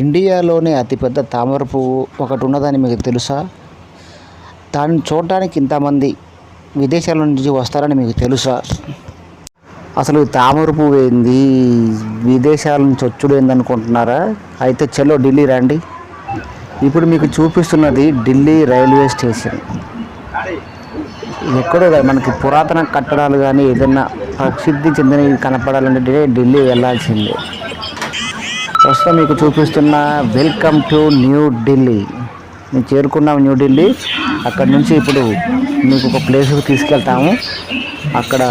ఇండియాలోనే అతిపెద్ద తామర పువ్వు ఒకటి ఉన్నదని మీకు తెలుసా? దాన్ని చూడటానికి ఇంతమంది విదేశాల నుంచి వస్తారని మీకు తెలుసా? అసలు ఈ తామర పువ్వు ఏంది, విదేశాల నుంచి వచ్చుడు ఏంది అనుకుంటున్నారా? అయితే చలో ఢిల్లీ రండి. ఇప్పుడు మీకు చూపిస్తున్నది ఢిల్లీ రైల్వే స్టేషన్. ఎక్కడో మనకి పురాతన కట్టడాలు కానీ ఏదైనా ప్రసిద్ధి చెందినవి కనపడాలంటే ఢిల్లీ వెళ్ళాల్సిందే. ప్రస్తుతం మీకు చూపిస్తున్న వెల్కమ్ టు న్యూ ఢిల్లీ. మేము చేరుకున్నాం న్యూ ఢిల్లీ. అక్కడ నుంచి ఇప్పుడు మీకు ఒక ప్లేస్కి తీసుకెళ్తాము. అక్కడ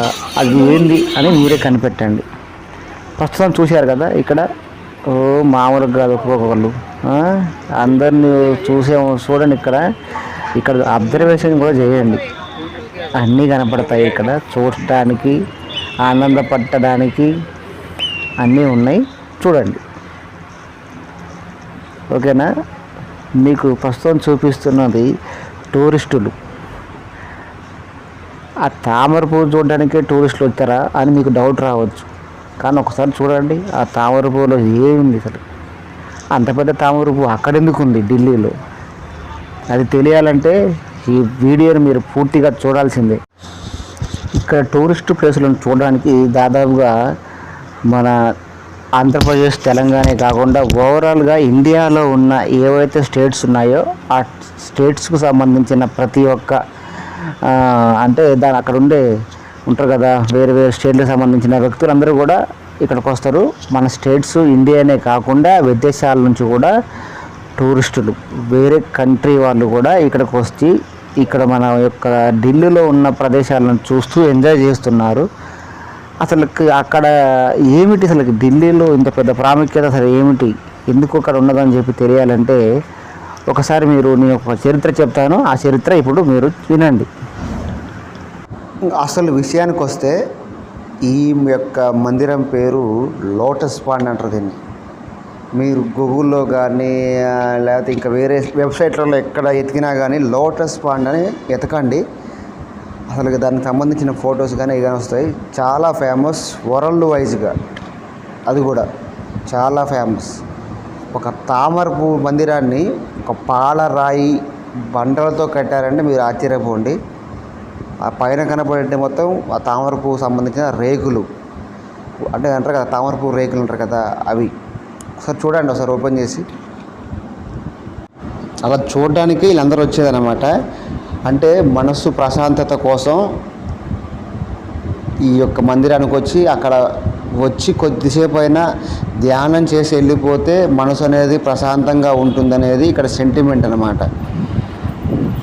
అది ఏంది అని మీరే కనిపెట్టండి. ప్రస్తుతం చూశారు కదా ఇక్కడ మామూలుగా కాదు ఒక్కొక్కళ్ళు అందరినీ చూడండి. ఇక్కడ అబ్జర్వేషన్ కూడా చేయండి. అన్నీ కనపడతాయి ఇక్కడ చూడటానికి, ఆనందపడటానికి అన్నీ ఉన్నాయి. చూడండి, ఓకేనా? మీకు ప్రస్తుతం చూపిస్తున్నది టూరిస్టులు. ఆ తామర పువ్వు చూడడానికి టూరిస్టులు వచ్చారా అని మీకు డౌట్ రావచ్చు. కానీ ఒకసారి చూడండి, ఆ తామర పువ్వులో ఏముంది అసలు. అంత పెద్ద తామర పువ్వు అక్కడెందుకు ఉంది ఢిల్లీలో? అది తెలియాలంటే ఈ వీడియోని మీరు పూర్తిగా చూడాల్సిందే. ఇక్కడ టూరిస్ట్ ప్లేసులను చూడడానికి దాదాపుగా మన ఆంధ్రప్రదేశ్, తెలంగాణ కాకుండా ఓవరాల్గా ఇండియాలో ఉన్న ఏవైతే స్టేట్స్ ఉన్నాయో ఆ స్టేట్స్కు సంబంధించిన ప్రతి ఒక్క అంటే అక్కడ ఉంటారు కదా, వేరే వేరే స్టేట్లకు సంబంధించిన వ్యక్తులందరూ కూడా ఇక్కడికి వస్తారు. మన స్టేట్స్ ఇండియానే కాకుండా విదేశాల నుంచి కూడా టూరిస్టులు, వేరే కంట్రీ వాళ్ళు కూడా ఇక్కడికి వచ్చి ఇక్కడ మన యొక్క ఢిల్లీలో ఉన్న ప్రదేశాలను చూస్తూ ఎంజాయ్ చేస్తున్నారు. అసలు అక్కడ ఏమిటి, అసలు ఢిల్లీలో ఇంత పెద్ద ప్రాముఖ్యత అసలు ఏమిటి, ఎందుకు అక్కడ ఉన్నదని చెప్పి తెలియాలంటే ఒకసారి నేను ఒక చరిత్ర చెప్తాను. ఆ చరిత్ర ఇప్పుడు మీరు వినండి. అసలు విషయానికి వస్తే ఈ యొక్క మందిరం పేరు లోటస్ పాండ్ అంటారు దీన్ని. మీరు గూగుల్లో కానీ లేకపోతే ఇంకా వేరే వెబ్సైట్లలో ఎక్కడ ఎతికినా కానీ లోటస్ పాండ్ అని ఎతకండి. అసలు దానికి సంబంధించిన ఫొటోస్ కానీ ఏదైనా వస్తాయి. చాలా ఫేమస్ వరల్డ్ వైజ్గా, అది కూడా చాలా ఫేమస్. ఒక తామర పువ్వు మందిరాన్ని ఒక పాలరాయి బండలతో కట్టారంటే మీరు ఆశ్చర్యపోండి. ఆ పైన కనపడే మొత్తం ఆ తామర పువ్వు సంబంధించిన రేకులు, అంటే అంటారు కదా తామర పువ్వు రేకులు అంటారు కదా, అవి ఒకసారి చూడండి. ఒకసారి ఓపెన్ చేసి అలా చూడడానికి వీళ్ళందరూ వచ్చేదన్నమాట. అంటే మనస్సు ప్రశాంతత కోసం ఈ యొక్క మందిరానికి వచ్చి అక్కడ కొద్దిసేపు అయినా ధ్యానం చేసి వెళ్ళిపోతే మనసు అనేది ప్రశాంతంగా ఉంటుందనేది ఇక్కడ సెంటిమెంట్ అన్నమాట.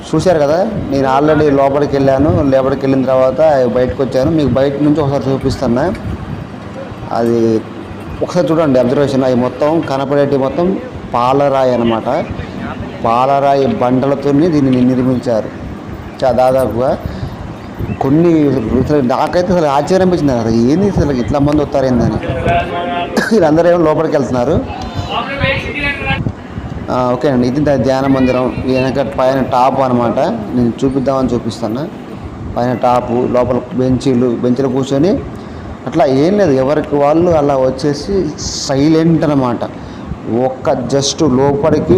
చూశారు కదా, నేను ఆల్రెడీ లోపలికి వెళ్ళాను. లోపలికి వెళ్ళిన తర్వాత బయటకు వచ్చాను. మీకు బయట నుంచి ఒకసారి చూపిస్తున్నా. అది ఒకసారి చూడండి, అబ్జర్వేషన్. అవి మొత్తం కనపడేటి మొత్తం పాలరాయి అన్నమాట. పాలరాయి బండలతో దీన్ని నిర్మించారు. దాదాపుగా కొన్ని నాకైతే అసలు ఆశ్చర్యం అనిపించింది. అసలు ఏంది అసలు ఇట్లా మంది వస్తారేందని. వీళ్ళందరూ ఏమో లోపలికి వెళ్తున్నారు. ఓకే అండి, ఇది ధ్యాన మందిరం. వెనక పైన టాప్ అనమాట. నేను చూపిస్తాను. పైన టాపు, లోపల బెంచీలు కూర్చొని అట్లా ఏం లేదు, ఎవరికి వాళ్ళు అలా వచ్చేసి సైలెంట్ అనమాట. జస్ట్ లోపలికి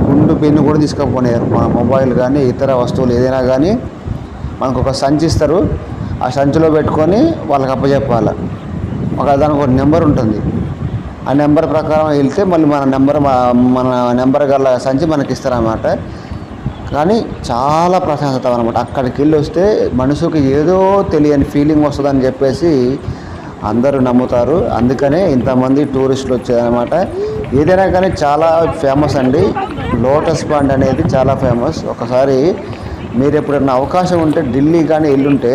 గుండు పెన్ను కూడా తీసుకుపోయారు. మన మొబైల్ కానీ ఇతర వస్తువులు ఏదైనా కానీ మనకు ఒక సంచి ఇస్తారు. ఆ సంచిలో పెట్టుకొని వాళ్ళకి అప్పచెప్పాలి. దానికి ఒక నెంబర్ ఉంటుంది. ఆ నెంబర్ ప్రకారం వెళ్తే మళ్ళీ మన నెంబర్ గల సంచి మనకి ఇస్తారన్నమాట. కానీ చాలా ప్రశాంతత అనమాట. అక్కడికి వెళ్ళి వస్తే మనసుకి ఏదో తెలియని ఫీలింగ్ వస్తుందని చెప్పేసి అందరూ నమ్ముతారు. అందుకనే ఇంతమంది టూరిస్టులు వచ్చారనమాట. ఏదైనా కానీ చాలా ఫేమస్ అండి. లోటస్ పాండ్ అనేది చాలా ఫేమస్. ఒకసారి మీరు ఎప్పుడన్నా అవకాశం ఉంటే ఢిల్లీ కానీ వెళ్ళుంటే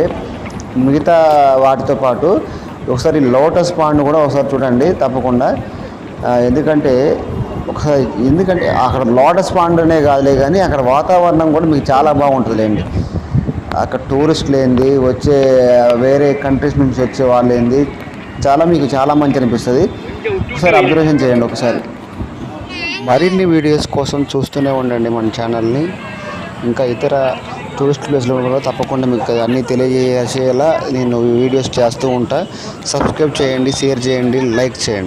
మిగతా వాటితో పాటు ఒకసారి లోటస్ పాండ్ కూడా ఒకసారి చూడండి తప్పకుండా. ఎందుకంటే అక్కడ లోటస్ పాండ్ అనే కాదులే కానీ అక్కడ వాతావరణం కూడా మీకు చాలా బాగుంటుందిలేండి. అక్కడ టూరిస్టులు ఏంది, వచ్చే వేరే కంట్రీస్ నుంచి వచ్చే వాళ్ళు ఏంది, మీకు చాలా మంచి అనిపిస్తుంది. ఒకసారి అబ్జర్వేషన్ చేయండి. ఒకసారి మరిన్ని వీడియోస్ కోసం చూస్తూనే ఉండండి మన ఛానల్ని. ఇంకా ఇతర టూరిస్ట్ ప్లేస్లో కూడా తప్పకుండా మీకు అన్నీ తెలియజేసేలా నేను వీడియోస్ చేస్తూ ఉంటా. సబ్స్క్రైబ్ చేయండి, షేర్ చేయండి, లైక్ చేయండి.